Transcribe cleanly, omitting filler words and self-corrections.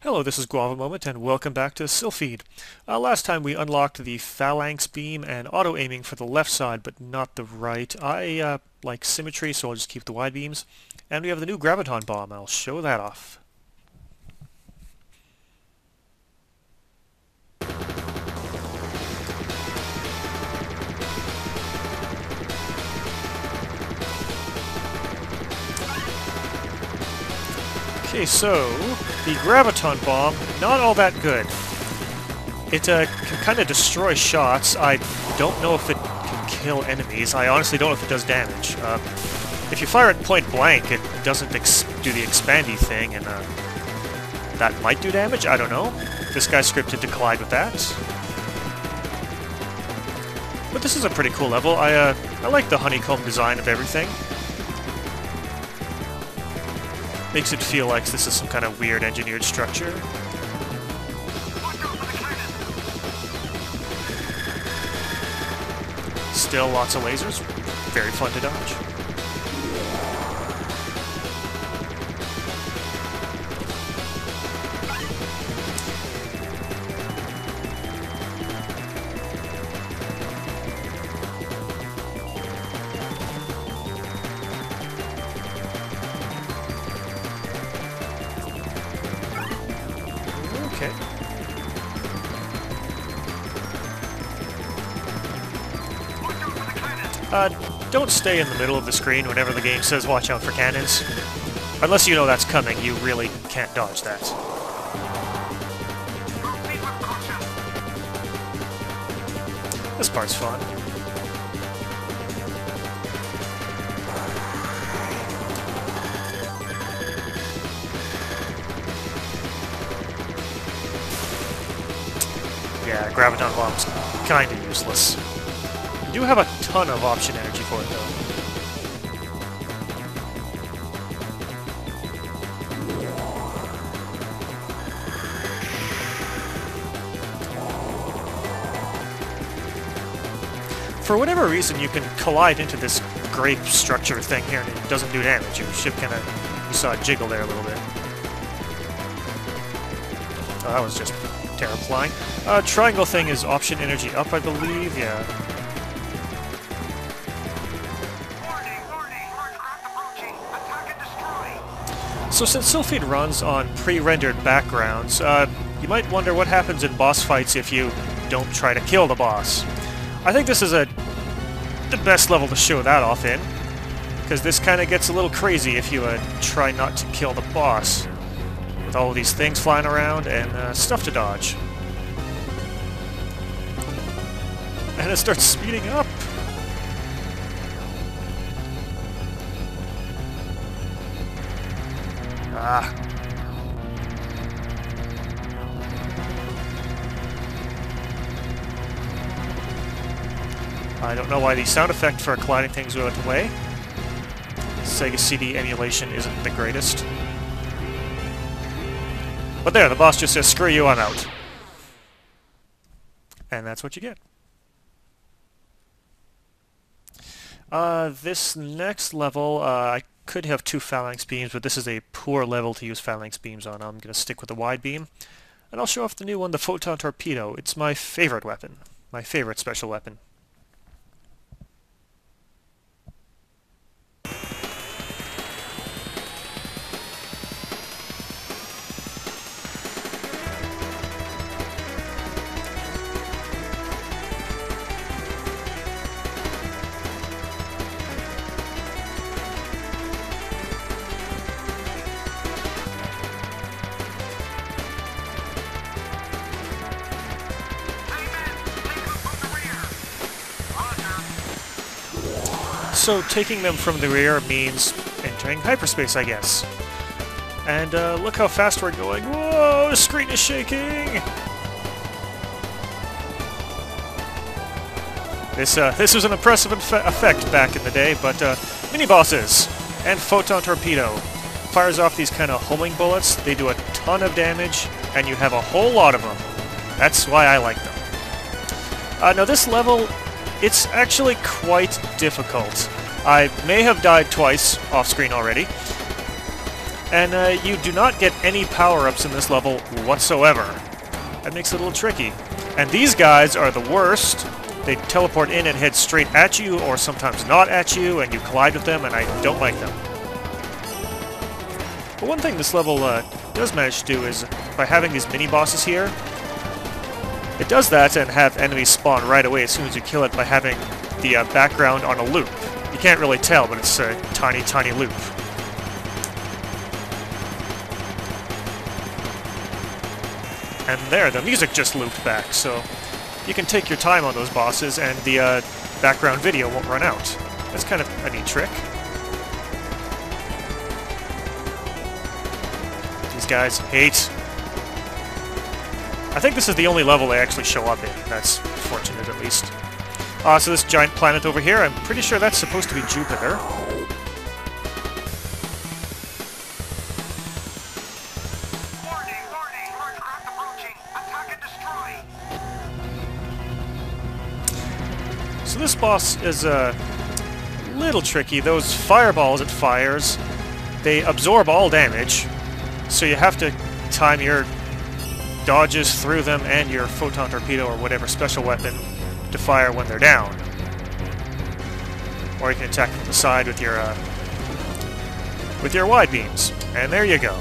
Hello, this is Guava Moment, and welcome back to Silpheed. Last time we unlocked the phalanx beam and auto-aiming for the left side, but not the right. I like symmetry, so I'll just keep the wide beams. And we have the new Graviton bomb. I'll show that off. Okay, so the Graviton bomb, not all that good. It can kind of destroy shots. I don't know if it can kill enemies. I honestly don't know if it does damage. If you fire it point blank, it doesn't do the expandy thing, and that might do damage. I don't know. This guy's scripted to collide with that. But this is a pretty cool level. I like the honeycomb design of everything. Makes it feel like this is some kind of weird engineered structure. Still lots of lasers. Very fun to dodge. Okay. Don't stay in the middle of the screen whenever the game says watch out for cannons. Unless you know that's coming, you really can't dodge that. This part's fun. Yeah, Graviton bomb's kinda useless. You do have a ton of option energy for it, though. For whatever reason, you can collide into this grape structure thing here, and it doesn't do damage. Your ship kinda... you saw it jiggle there a little bit. Oh, that was just terrifying. Triangle thing is option energy up, I believe. Yeah. So since Silpheed runs on pre-rendered backgrounds, you might wonder what happens in boss fights if you don't try to kill the boss. I think this is the best level to show that off in, because this kind of gets a little crazy if you try not to kill the boss, with all of these things flying around and stuff to dodge. And it starts speeding up! Ah. I don't know why the sound effect for colliding things went away. Sega CD emulation isn't the greatest. But there, the boss just says, screw you, I'm out. And that's what you get. This next level, I could have two phalanx beams, but this is a poor level to use phalanx beams on. I'm going to stick with the wide beam. And I'll show off the new one, the Photon torpedo. It's my favorite weapon. My favorite special weapon. So taking them from the rear means entering hyperspace, I guess. And look how fast we're going. Whoa, the screen is shaking! This was an impressive effect back in the day, but mini-bosses and Photon torpedo fires off these kind of homing bullets. They do a ton of damage, and you have a whole lot of them. That's why I like them. Now this level, it's actually quite difficult. I may have died twice off-screen already, And you do not get any power-ups in this level whatsoever. That makes it a little tricky. And these guys are the worst. They teleport in and head straight at you, or sometimes not at you, and you collide with them, and I don't like them. But one thing this level does manage to do is, by having these mini-bosses here, it does that and have enemies spawn right away as soon as you kill it by having the background on a loop. You can't really tell, but it's a tiny, tiny loop. And there, the music just looped back, so you can take your time on those bosses and the background video won't run out. That's kind of a neat trick. These guys hate. I think this is the only level they actually show up in. That's fortunate, at least. So this giant planet over here, I'm pretty sure that's supposed to be Jupiter. So this boss is a little tricky. Those fireballs it fires, they absorb all damage, so you have to time your dodges through them and your Photon torpedo or whatever special weapon to fire when they're down. Or you can attack from the side with your wide beams. And there you go.